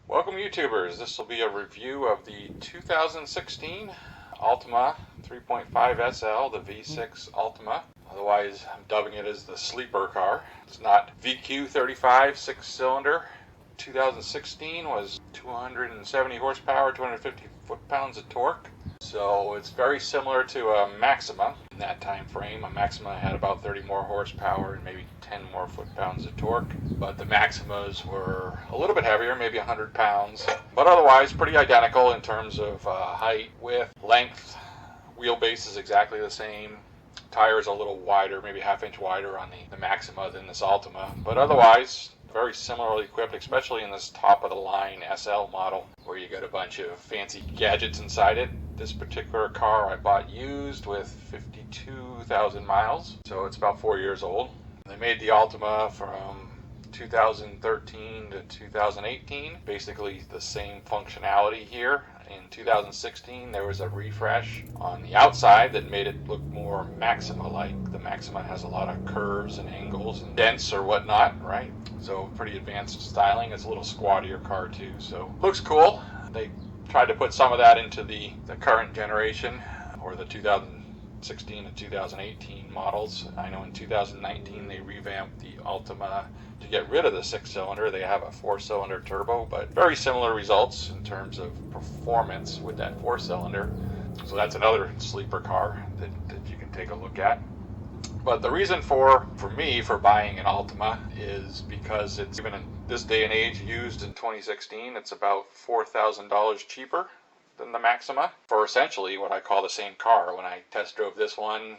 Welcome YouTubers, this will be a review of the 2016 Altima 3.5 SL, the V6 Altima. Otherwise, I'm dubbing it as the sleeper car. It's not VQ35 6-cylinder. 2016 was 270 horsepower, 250 foot-pounds of torque. So it's very similar to a Maxima in that time frame. A Maxima had about 30 more horsepower and maybe 10 more foot-pounds of torque. But the Maximas were a little bit heavier, maybe 100 pounds. But otherwise pretty identical in terms of height, width, length. Wheelbase is exactly the same. Tires a little wider, maybe ½ inch wider on the Maxima than this Altima. But otherwise, very similarly equipped, especially in this top-of-the-line SL model, where you got a bunch of fancy gadgets inside it. This particular car I bought used with 52,000 miles, so it's about 4 years old. They made the Altima from 2013 to 2018, basically the same functionality here. In 2016 there was a refresh on the outside that made it look more Maxima-like. The Maxima has a lot of curves and angles and dents or whatnot, right? So pretty advanced styling. It's a little squattier car too, so looks cool. They tried to put some of that into the current generation, or the 2016 to 2018 models. I know in 2019 they revamped the Altima to get rid of the 6-cylinder. They have a 4-cylinder turbo, but very similar results in terms of performance with that 4-cylinder. So that's another sleeper car that you can take a look at. But the reason for me for buying an Altima is because it's, even in this day and age, used in 2016, it's about $4,000 cheaper than the Maxima for essentially what I call the same car. When I test drove this one,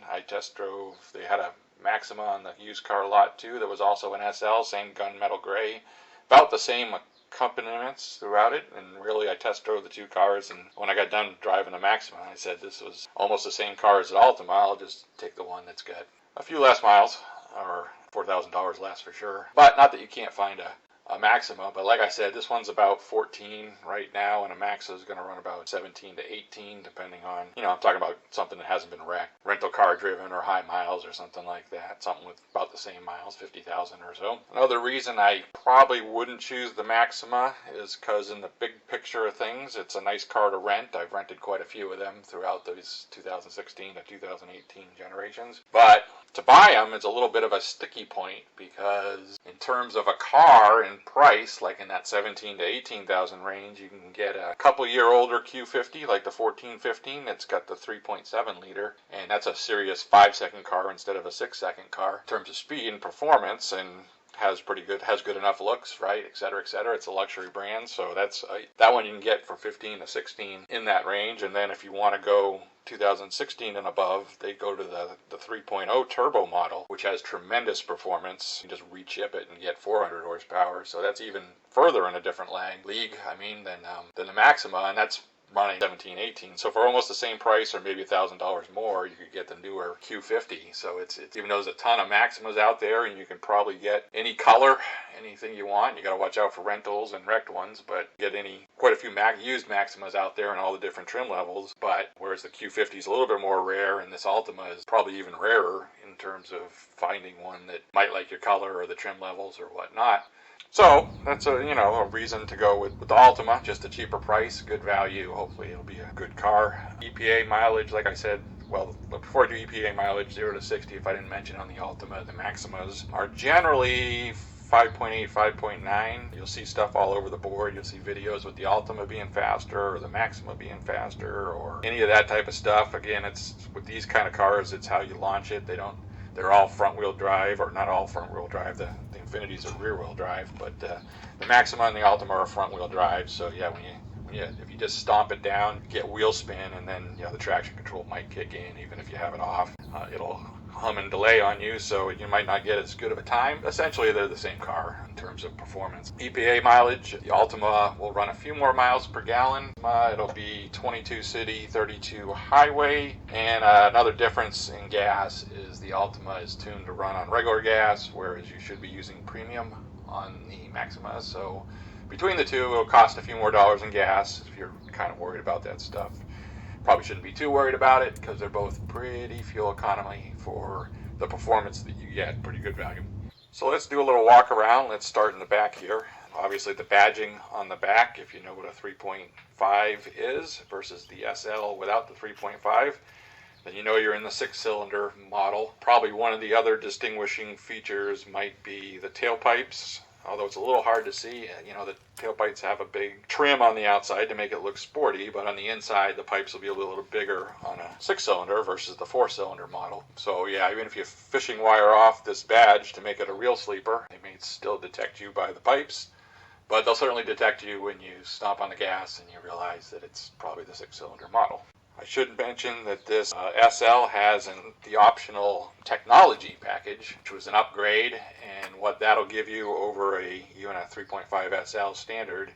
they had a Maxima on the used car lot too. There was also an SL, same gunmetal gray, about the same accompaniments throughout it. And really, I test drove the two cars, and when I got done driving the Maxima, I said this was almost the same car as the Altima. I'll just take the one that's got a few less miles, or $4,000 less for sure. But not that you can't find a Maxima, but like I said, this one's about 14 right now, and a Maxima is going to run about 17 to 18, depending on, I'm talking about something that hasn't been wrecked, rental car driven or high miles or something like that, something with about the same miles, 50,000 or so. Another reason I probably wouldn't choose the Maxima is because in the big picture of things, it's a nice car to rent. I've rented quite a few of them throughout those 2016 to 2018 generations. But to buy them, it's a little bit of a sticky point, because in terms of a car and price, like in that 17 to 18,000 range, you can get a couple year older Q50 like the 1415 that's got the 3.7 liter, and that's a serious 5-second car instead of a 6-second car in terms of speed and performance, and has good enough looks, right, etc., etc. It's a luxury brand, so that's that one you can get for 15 to 16 in that range. And then if you want to go 2016 and above, they go to the 3.0 turbo model, which has tremendous performance. You just rechip it and get 400 horsepower, so that's even further in a different league, than the Maxima, and that's running 17, 18. So for almost the same price, or maybe $1,000 more, you could get the newer Q50. So it's even though there's a ton of Maximas out there, and you can probably get any color, anything you want. You got to watch out for rentals and wrecked ones, but get quite a few used Maximas out there in all the different trim levels. But whereas the Q50 is a little bit more rare, and this Altima is probably even rarer in terms of finding one that might like your color or the trim levels or whatnot. So that's a reason to go with the Altima, just a cheaper price, good value. Hopefully it'll be a good car. EPA mileage, like I said, well, before I do EPA mileage, 0 to 60, if I didn't mention on the Altima, the Maximas are generally 5.8, 5.9. You'll see stuff all over the board. You'll see videos with the Altima being faster, or the Maxima being faster, or any of that type of stuff. Again, it's with these kind of cars, it's how you launch it. They're all front-wheel drive, or not all front-wheel drive. The Infinities are rear-wheel drive, but the Maxima and the Altima are front-wheel drive. So yeah, if you just stomp it down, get wheel spin, and then the traction control might kick in, even if you have it off. It'll hum and delay on you, so you might not get as good of a time. Essentially, they're the same car in terms of performance. EPA mileage, the Altima will run a few more miles per gallon. It'll be 22 city, 32 highway. And another difference in gas is the Altima is tuned to run on regular gas, whereas you should be using premium on the Maxima. So between the two, it'll cost a few more dollars in gas if you're kind of worried about that stuff. Probably shouldn't be too worried about it, because they're both pretty fuel economy for the performance that you get. Pretty good value. So let's do a little walk around. Let's start in the back here. obviously the badging on the back, if you know what a 3.5 is versus the SL without the 3.5, then you know you're in the 6-cylinder model. Probably one of the other distinguishing features might be the tailpipes, although it's a little hard to see. You know, the tailpipes have a big trim on the outside to make it look sporty, but on the inside the pipes will be a little bigger on a 6-cylinder versus the 4-cylinder model. So yeah, even if you fishing wire off this badge to make it a real sleeper, they may still detect you by the pipes, but they'll certainly detect you when you stomp on the gas and you realize that it's probably the 6-cylinder model. I should mention that this SL has the optional technology package, which was an upgrade, and what that'll give you over even a 3.5 SL standard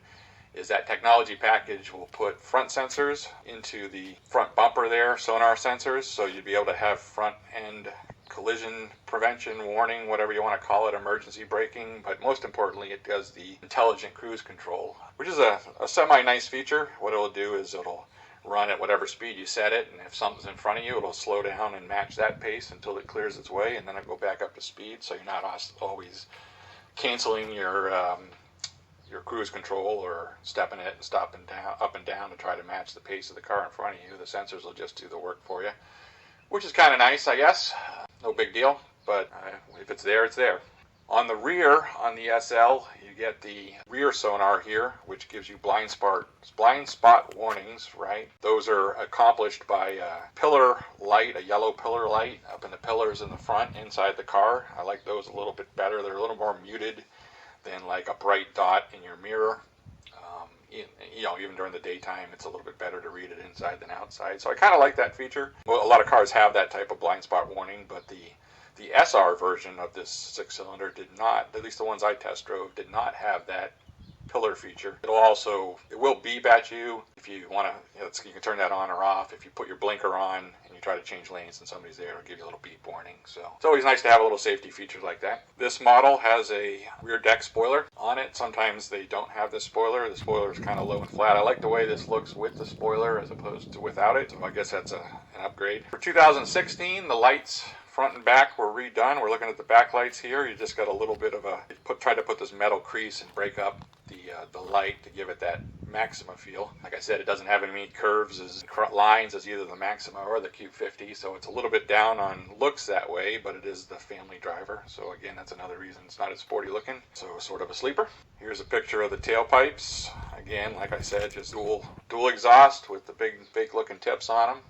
is that technology package will put front sensors into the front bumper there, sonar sensors, so you'd be able to have front end collision prevention, warning, whatever you want to call it, emergency braking, but most importantly it does the intelligent cruise control, which is a semi-nice feature. What it'll do is it'll run at whatever speed you set it, and if something's in front of you, it'll slow down and match that pace until it clears its way, and then it'll go back up to speed, so you're not always canceling your cruise control or stepping it and stopping down, up and down to try to match the pace of the car in front of you. The sensors will just do the work for you, which is kind of nice, I guess. No big deal, but if it's there, it's there. On the rear, on the SL, you get the rear sonar here, which gives you blind spot warnings, right? Those are accomplished by a pillar light, a yellow pillar light up in the pillars in the front inside the car. I like those a little bit better. They're a little more muted than like a bright dot in your mirror. Even during the daytime, it's a little bit better to read it inside than outside. So I kind of like that feature. Well, a lot of cars have that type of blind spot warning, but the SR version of this 6-cylinder did not, at least the ones I test drove, did not have that pillar feature. It will beep at you if you want to, you can turn that on or off. If you put your blinker on and you try to change lanes and somebody's there, it'll give you a little beep warning. So it's always nice to have a little safety feature like that. This model has a rear deck spoiler on it. Sometimes they don't have this spoiler. The spoiler is kind of low and flat. I like the way this looks with the spoiler as opposed to without it. So I guess that's an upgrade. For 2016, the lights front and back were redone. We're looking at the back lights here. You just got a little bit of tried to put this metal crease and break up the light to give it that Maxima feel. Like I said, it doesn't have any curves as lines as either the Maxima or the Q50, so it's a little bit down on looks that way, but it is the family driver. So again, that's another reason it's not as sporty looking. So sort of a sleeper. Here's a picture of the tailpipes. Again, like I said, just dual exhaust with the big fake looking tips on them.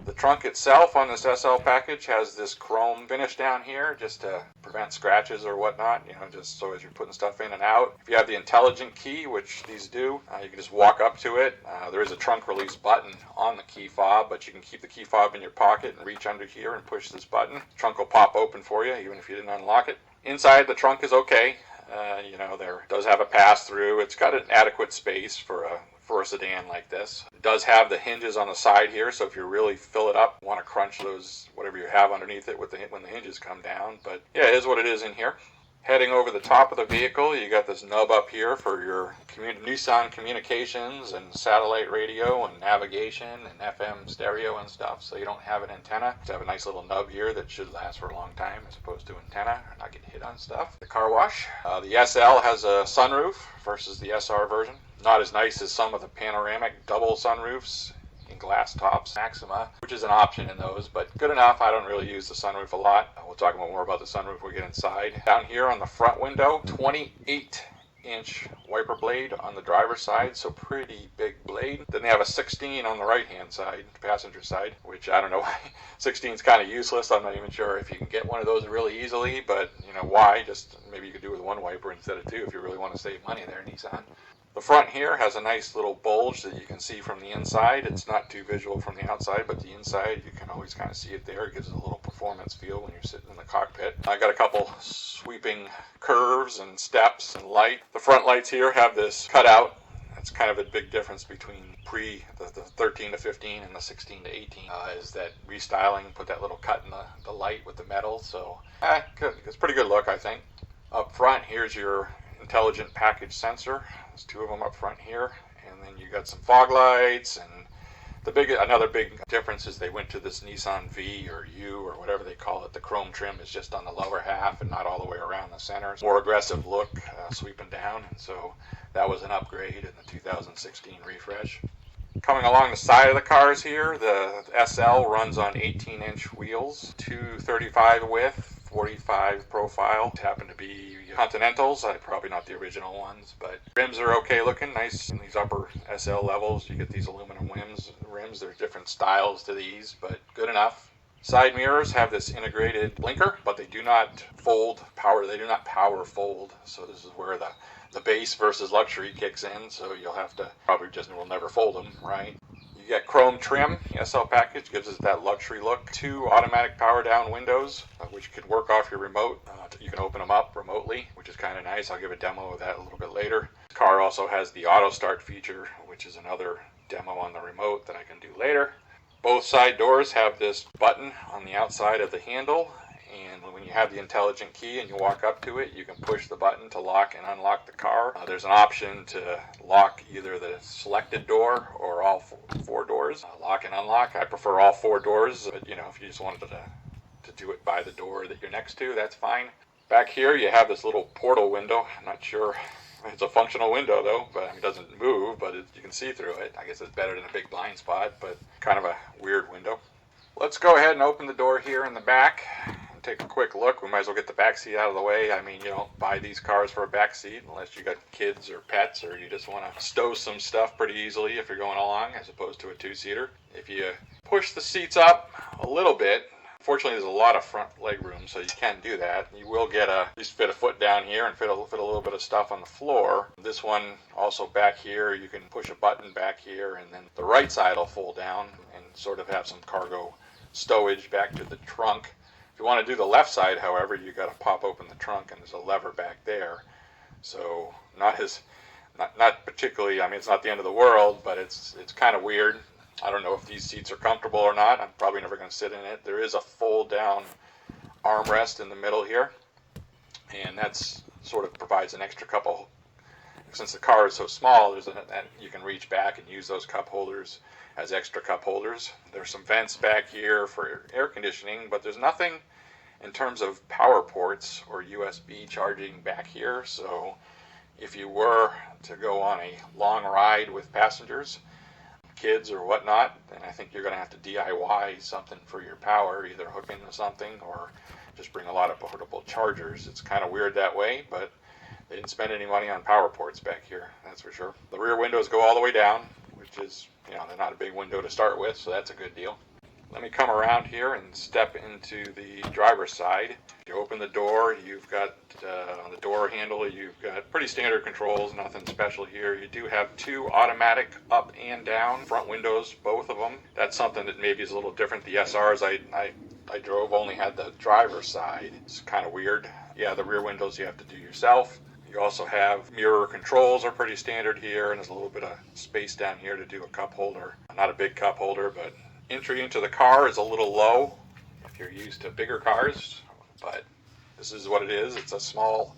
The trunk itself on this SL package has this chrome finish down here just to prevent scratches or whatnot, just so as you're putting stuff in and out. If you have the intelligent key, which these do, you can just walk up to it. There is a trunk release button on the key fob, but you can keep the key fob in your pocket and reach under here and push this button. The trunk will pop open for you even if you didn't unlock it. Inside, the trunk is okay. There does have a pass-through. It's got an adequate space for a sedan like this. It does have the hinges on the side here, so if you really fill it up, want to crunch those, whatever you have underneath it when the hinges come down. But yeah, it is what it is in here. Heading over the top of the vehicle, you got this nub up here for your Nissan communications and satellite radio and navigation and FM stereo and stuff, so you don't have an antenna. You have a nice little nub here that should last for a long time as opposed to antenna or not get hit on stuff. The car wash. The SL has a sunroof versus the SR version. Not as nice as some of the panoramic double sunroofs in glass tops Maxima, which is an option in those, but good enough. I don't really use the sunroof a lot. We'll talk more about the sunroof when we get inside. Down here on the front window, 28-inch wiper blade on the driver's side, so pretty big blade. Then they have a 16 on the right-hand side, passenger side, which I don't know why. 16 is kind of useless. I'm not even sure if you can get one of those really easily, but why? Just maybe you could do it with one wiper instead of two if you really want to save money there, Nissan. The front here has a nice little bulge that you can see from the inside. It's not too visual from the outside, but the inside, you can always kind of see it there. It gives it a little performance feel when you're sitting in the cockpit. I got a couple sweeping curves and steps and light. The front lights here have this cutout. That's kind of a big difference between the 13 to 15 and the 16 to 18 is that restyling, put that little cut in the light with the metal. So it's a pretty good look, I think. Up front, here's your intelligent package sensor. There's two of them up front here, and then you got some fog lights. And another big difference is they went to this Nissan V or U or whatever they call it. The chrome trim is just on the lower half and not all the way around the center. More aggressive look. sweeping down, and so that was an upgrade in the 2016 refresh. Coming along the side of the cars here, the SL runs on 18-inch wheels, 235 width, 45 profile. Happen to be Continentals, probably not the original ones, but rims are okay looking, nice in these upper SL levels. You get these aluminum rims. There's different styles to these, but good enough. Side mirrors have this integrated blinker, but they do not power fold. So this is where the base versus luxury kicks in. So you'll have to will never fold them, right? You get chrome trim. The SL package gives us that luxury look. 2 automatic power down windows, which can work off your remote. You can open them up remotely, which is kind of nice. I'll give a demo of that a little bit later. This car also has the auto start feature, which is another demo on the remote that I can do later. Both side doors have this button on the outside of the handle, and when you have the intelligent key and you walk up to it, you can push the button to lock and unlock the car. There's an option to lock either the selected door or all 4 doors. Lock and unlock. I prefer all 4 doors, but if you just wanted to do it by the door that you're next to, that's fine. Back here you have this little portal window. I'm not sure. It's a functional window though, but it doesn't move, but you can see through it. I guess it's better than a big blind spot, but kind of a weird window. Let's go ahead and open the door here in the back and take a quick look. We might as well get the back seat out of the way. You don't buy these cars for a back seat unless you got kids or pets, or you just want to stow some stuff pretty easily if you're going along, as opposed to a 2-seater. If you push the seats up a little bit, fortunately, there's a lot of front leg room, so you can do that. You will get at least fit a foot down here and fit a little bit of stuff on the floor. This one also back here, you can push a button back here, and then the right side will fold down and sort of have some cargo stowage back to the trunk. If you want to do the left side, however, you got to pop open the trunk, and there's a lever back there. So not particularly. It's not the end of the world, but it's kind of weird. I don't know if these seats are comfortable or not. I'm probably never going to sit in it. There is a fold-down armrest in the middle here, and that's sort of provides an extra couple. Since the car is so small, you can reach back and use those cup holders as extra cup holders. There's some vents back here for air conditioning, but there's nothing in terms of power ports or USB charging back here. So if you were to go on a long ride with passengers, kids or whatnot, then I think you're going to have to DIY something for your power, either hook into something or just bring a lot of portable chargers. It's kind of weird that way, but they didn't spend any money on power ports back here, that's for sure. The rear windows go all the way down, which is, they're not a big window to start with, so that's a good deal. Let me come around here and step into the driver's side. You open the door, you've got on the door handle, you've got pretty standard controls, nothing special here. You do have 2 automatic up and down front windows, both of them. That's something that maybe is a little different. The SRs I drove only had the driver's side. It's kind of weird. Yeah, the rear windows you have to do yourself. You also have mirror controls are pretty standard here, and there's a little bit of space down here to do a cup holder. Not a big cup holder, but entry into the car is a little low if you're used to bigger cars, but this is what it is. It's a small,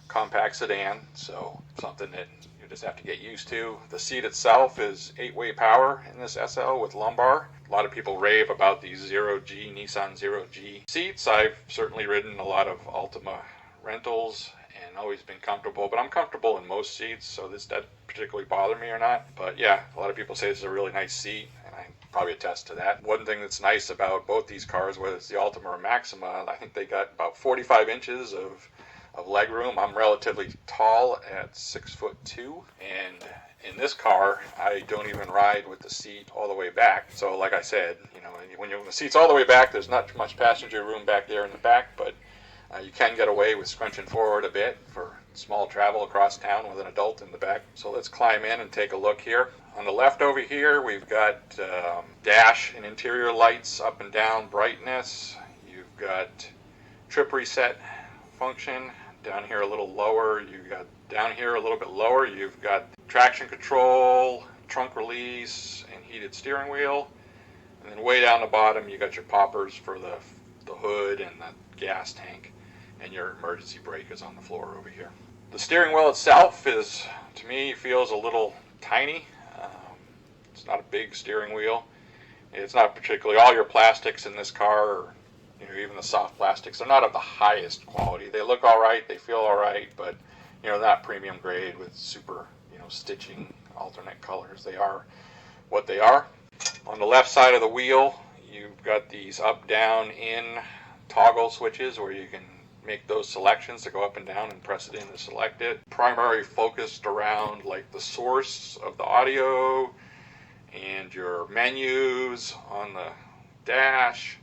compact sedan, so something that you just have to get used to. The seat itself is 8-way power in this SL with lumbar. A lot of people rave about these Nissan 0G seats. I've certainly ridden a lot of Altima rentals and always been comfortable, but I'm comfortable in most seats, so this doesn't particularly bother me or not. But yeah, a lot of people say this is a really nice seat, and I probably attest to that. One thing that's nice about both these cars, whether it's the Altima or Maxima, I think they got about 45 inches of leg room. I'm relatively tall at 6'2", and in this car, I don't even ride with the seat all the way back. So like I said, when the seat's all the way back, there's not much passenger room back there in the back, but you can get away with scrunching forward a bit for small travel across town with an adult in the back. So let's climb in and take a look here. On the left over here, we've got dash and interior lights, up and down brightness. You've got trip reset function. Down here a little lower, you've got down here a little bit lower, you've got traction control, trunk release, and heated steering wheel. And then way down the bottom, you got your poppers for the hood and the gas tank, and your emergency brake is on the floor over here. The steering wheel itself to me, feels a little tiny. It's not a big steering wheel. It's not particularly, all your plastics in this car, or even the soft plastics, they're not of the highest quality. They look all right, they feel all right, but they're not premium grade with super, stitching, alternate colors. They are what they are. On the left side of the wheel, you've got these up, down, in toggle switches where you can make those selections to go up and down and press it in to select it. Primary focused around like the source of the audio and your menus on the dash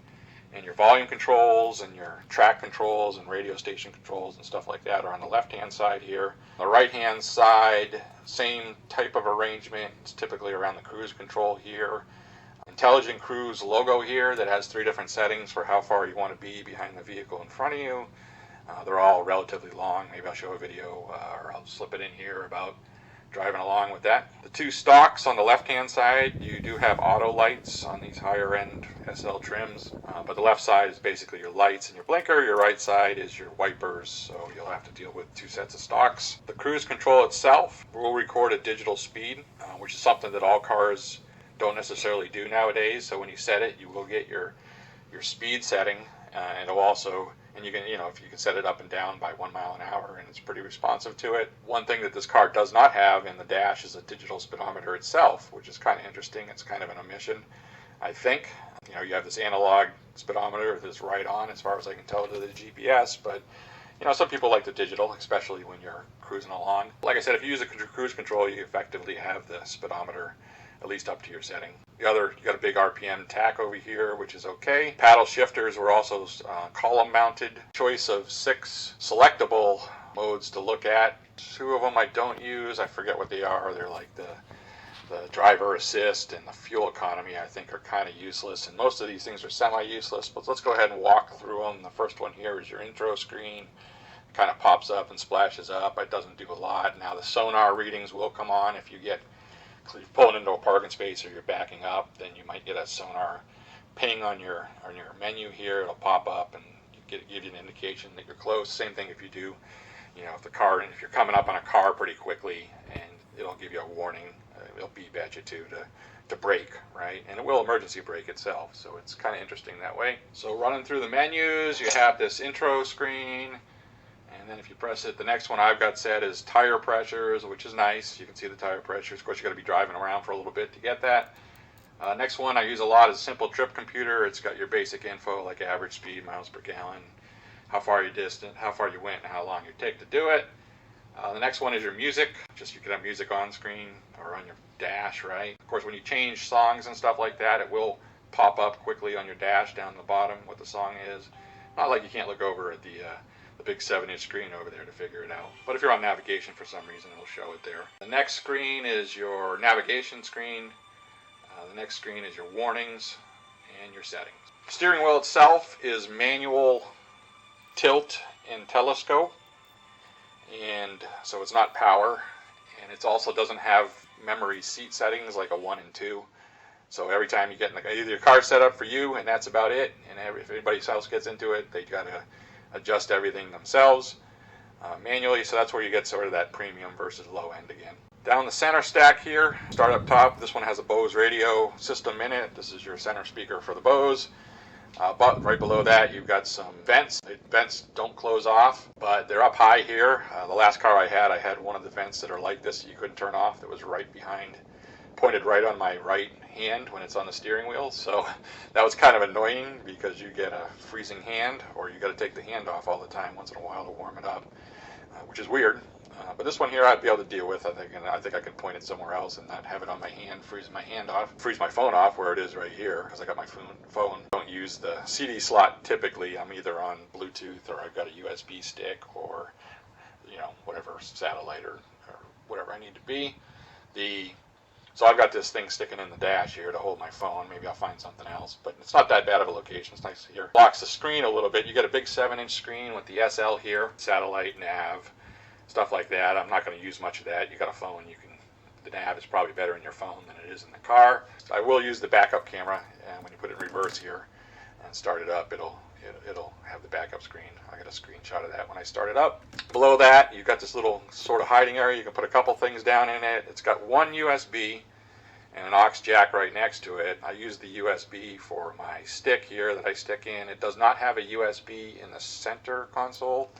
and your volume controls and your track controls and radio station controls and stuff like that are on the left hand side here. The right hand side, same type of arrangement. It's typically around the cruise control here. Intelligent Cruise logo here that has 3 different settings for how far you want to be behind the vehicle in front of you. They're all relatively long. Maybe I'll show a video or I'll slip it in here about driving along with that. The 2 stalks on the left hand side, you do have auto lights on these higher end SL trims, but the left side is basically your lights and your blinker. Your right side is your wipers, so you'll have to deal with 2 sets of stalks. The cruise control itself will record a digital speed, which is something that all cars don't necessarily do nowadays. So when you set it, you will get your speed setting, and it'll also, and you can, if you can set it up and down by 1 mile an hour, and it's pretty responsive to it. One thing that this car does not have in the dash is a digital speedometer itself, which is kind of interesting. It's kind of an omission, I think. You have this analog speedometer that's right on, as far as I can tell, to the GPS, but some people like the digital, especially when you're cruising along. Like I said, if you use a cruise control, you effectively have the speedometer at least up to your setting. You got a big RPM tach over here, which is okay. Paddle shifters were also column mounted. Choice of 6 selectable modes to look at. 2 of them I don't use. I forget what they are. They're like the driver assist and the fuel economy, I think, are kind of useless. And most of these things are semi-useless, but let's go ahead and walk through them. The first one here is your intro screen. It kind of pops up and splashes up. It doesn't do a lot. Now the sonar readings will come on if you're pulling into a parking space or you're backing up, then you might get a sonar ping on your menu here. It'll pop up and give you an indication that you're close. Same thing if you do, if you're coming up on a car pretty quickly, and it'll give you a warning. It'll beep at you too to brake, right? And it will emergency brake itself, so it's kind of interesting that way. So running through the menus, you have this intro screen. And then if you press it, the next one I've got set is tire pressures, which is nice. You can see the tire pressures. Of course, you've got to be driving around for a little bit to get that. Next one I use a lot is Simple Trip Computer. It's got your basic info like average speed, miles per gallon, how far you distant, how far you went, and how long you take to do it. The next one is your music. Just you can have music on screen or on your dash, right? Of course, when you change songs and stuff like that, it will pop up quickly on your dash down the bottom what the song is. Not like you can't look over at the big 7-inch screen over there to figure it out. But if you're on navigation for some reason, it'll show it there. The next screen is your navigation screen. The next screen is your warnings and your settings. The steering wheel itself is manual tilt and telescope, and so it's not power, and it also doesn't have memory seat settings like a 1 and 2. So every time you get in either your car's set up for you, and that's about it, and if anybody else gets into it, they got to adjust everything themselves manually. So that's where you get sort of that premium versus low end again. Down the center stack here, start up top, this one has a Bose radio system in it. This is your center speaker for the Bose. But right below that you've got some vents. The vents don't close off, but they're up high here. The last car I had one of the vents that are like this that you couldn't turn off, that was right behind, pointed right on my right hand when it's on the steering wheel. So that was kind of annoying because you get a freezing hand, or you got to take the hand off all the time once in a while to warm it up, which is weird. But this one here I'd be able to deal with, I think I could point it somewhere else and not have it on my hand, freeze my hand off, freeze my phone off where it is right here, because I got my phone. Don't use the CD slot typically. I'm either on Bluetooth or I've got a USB stick or, whatever, satellite or whatever I need to be. So I've got this thing sticking in the dash here to hold my phone. Maybe I'll find something else, but it's not that bad of a location. It's nice here. Blocks the screen a little bit. You get a big 7-inch screen with the SL here, satellite, nav, stuff like that. I'm not going to use much of that. You got a phone, the nav is probably better in your phone than it is in the car. I will use the backup camera, and when you put it in reverse here and start it up, it'll have the backup screen. I got a screenshot of that when I start it up. Below that, you've got this little sort of hiding area. You can put a couple things down in it. It's got one USB and an aux jack right next to it. I use the USB for my stick here that I stick in. It does not have a USB in the center console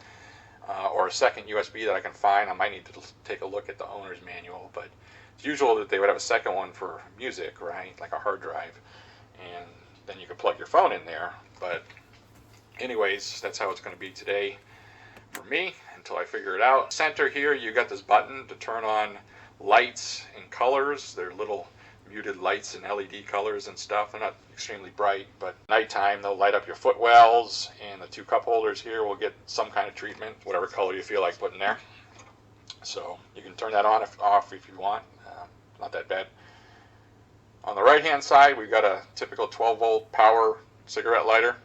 or or a second USB that I can find. I might need to take a look at the owner's manual, but it's usual that they would have a second one for music, right? Like a hard drive. And then you can plug your phone in there. But anyways, that's how it's going to be today for me until I figure it out. Center here, you got this button to turn on lights and colors. They're little muted lights and LED colors and stuff. They're not extremely bright, but nighttime they'll light up your footwells, and the two cup holders here will get some kind of treatment, whatever color you feel like putting there. So you can turn that on off if you want. Not that bad. On the right hand side, we've got a typical 12 volt power cigarette lighter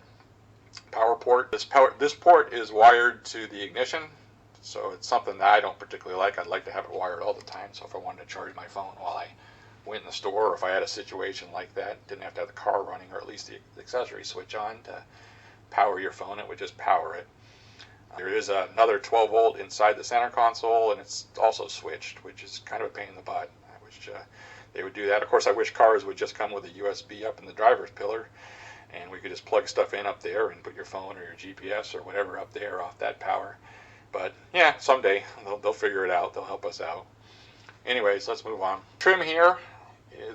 power port. This port is wired to the ignition, so it's something that I don't particularly like. I'd like to have it wired all the time, so if I wanted to charge my phone while I went in the store, or if I had a situation like that, didn't have to have the car running, or at least the accessory switch on to power your phone, it would just power it. There is another 12 volt inside the center console, and it's also switched, which is kind of a pain in the butt. I wish they would do that. Of course, I wish cars would just come with a USB up in the driver's pillar, and we could just plug stuff in up there and put your phone or your GPS or whatever up there off that power. But yeah, someday they'll figure it out. They'll help us out. Anyways, let's move on. Trim here.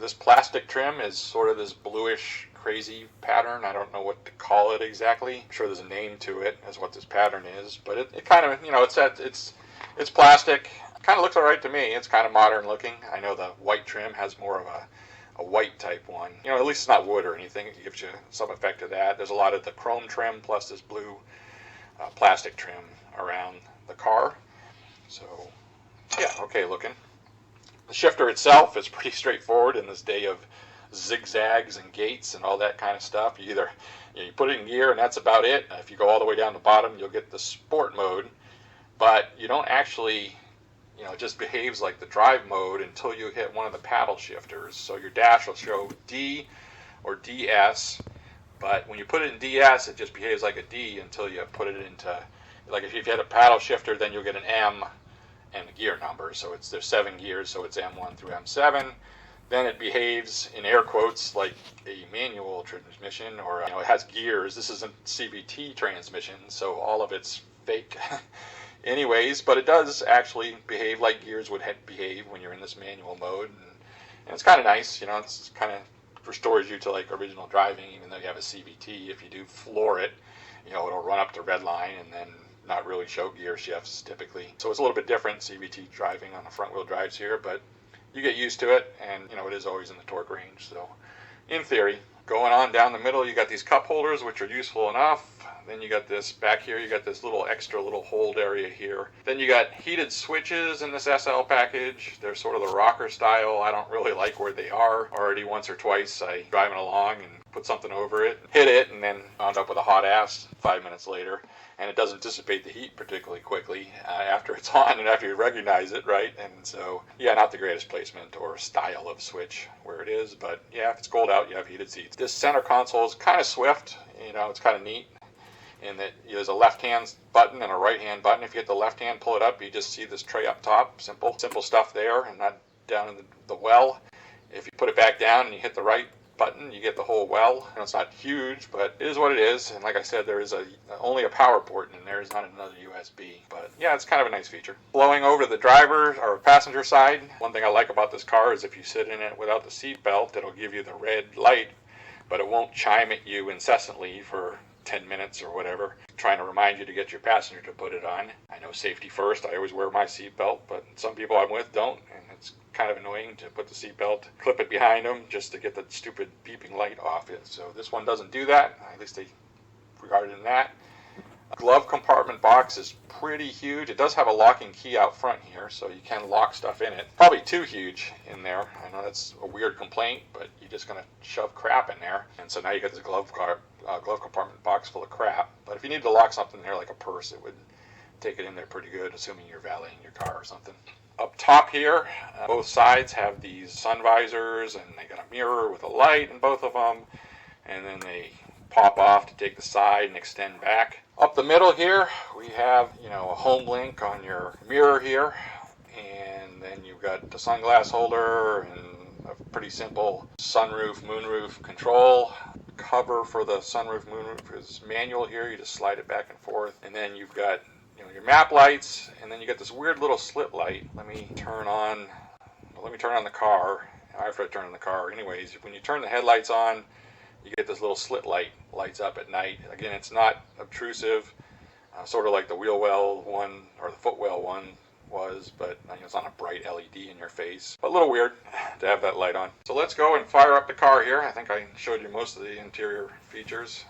This plastic trim is sort of this bluish crazy pattern. I don't know what to call it exactly. I'm sure there's a name to it as what this pattern is, but it kind of, it's plastic. Kind of looks all right to me. It's kind of modern looking. I know the white trim has more of a white type one. At least it's not wood or anything. It gives you some effect of that. There's a lot of the chrome trim plus this blue plastic trim around the car. So yeah, okay looking. The shifter itself is pretty straightforward in this day of zigzags and gates and all that kind of stuff. You put it in gear and that's about it. If you go all the way down the bottom, you'll get the sport mode, but you don't actually, it just behaves like the drive mode until you hit one of the paddle shifters. So your dash will show D or DS, but when you put it in DS, it just behaves like a D until you put it into, like if you had a paddle shifter, then you'll get an M and the gear number. So there's 7 gears, so it's M1 through M7. Then it behaves in air quotes like a manual transmission, or it has gears. This isn't CVT transmission, so all of it's fake anyways, but it does actually behave like gears would behave when you're in this manual mode, and it's kind of nice. It's kind of restores you to like original driving, even though you have a CVT. If you do floor it, it'll run up the red line and then not really show gear shifts typically. So it's a little bit different CVT driving on the front wheel drives here, but you get used to it, and it is always in the torque range. So in theory, going on down the middle, you got these cup holders, which are useful enough. Then you got this back here, you got this little extra little hold area here. Then you got heated switches in this SL package. They're sort of the rocker style. I don't really like where they are. Already once or twice I driving along and put something over it, hit it, and then wound up with a hot ass 5 minutes later. And it doesn't dissipate the heat particularly quickly after it's on and after you recognize it, right? And so, yeah, not the greatest placement or style of switch where it is, but yeah, if it's cold out, you have heated seats. This center console is kind of swift, it's kind of neat in that there's a left-hand button and a right-hand button. If you hit the left hand, pull it up, you just see this tray up top. Simple stuff there, and not down in the well. If you put it back down and you hit the right button, you get the whole well. It's not huge, but it is what it is. And like I said, there is only a power port in there. Is not another USB. But yeah, it's kind of a nice feature. Flowing over to the driver or passenger side, one thing I like about this car is if you sit in it without the seat belt, it'll give you the red light, but it won't chime at you incessantly for 10 minutes or whatever, trying to remind you to get your passenger to put it on. I know safety first. I always wear my seat belt, but some people I'm with don't, and it's kind of annoying to put the seat belt, clip it behind them just to get the stupid beeping light off it. So this one doesn't do that. At least they regard it in that. Glove compartment box is pretty huge. It does have a locking key out front here, so you can lock stuff in it. Probably too huge in there. I know that's a weird complaint, but you're just going to shove crap in there. And so now you got this glove compartment box full of crap. But if you need to lock something in there like a purse, it would take it in there pretty good, assuming you're valeting your car or something. Up top here, both sides have these sun visors, and they got a mirror with a light in both of them. And then they pop off to take the side and extend back. Up the middle here, we have, a home link on your mirror here, and then you've got the sunglass holder and a pretty simple sunroof, moonroof control. Cover for the sunroof, moonroof is manual here. You just slide it back and forth, and then you've got your map lights, and then you get this weird little slit light. Let me turn on the car. After I turn on the car, anyways, when you turn the headlights on, you get this little slit light lights up at night. Again, it's not obtrusive, sort of like the wheel well one or the footwell one was, but it's not a bright LED in your face. But a little weird to have that light on. So let's go and fire up the car here. I think I showed you most of the interior features.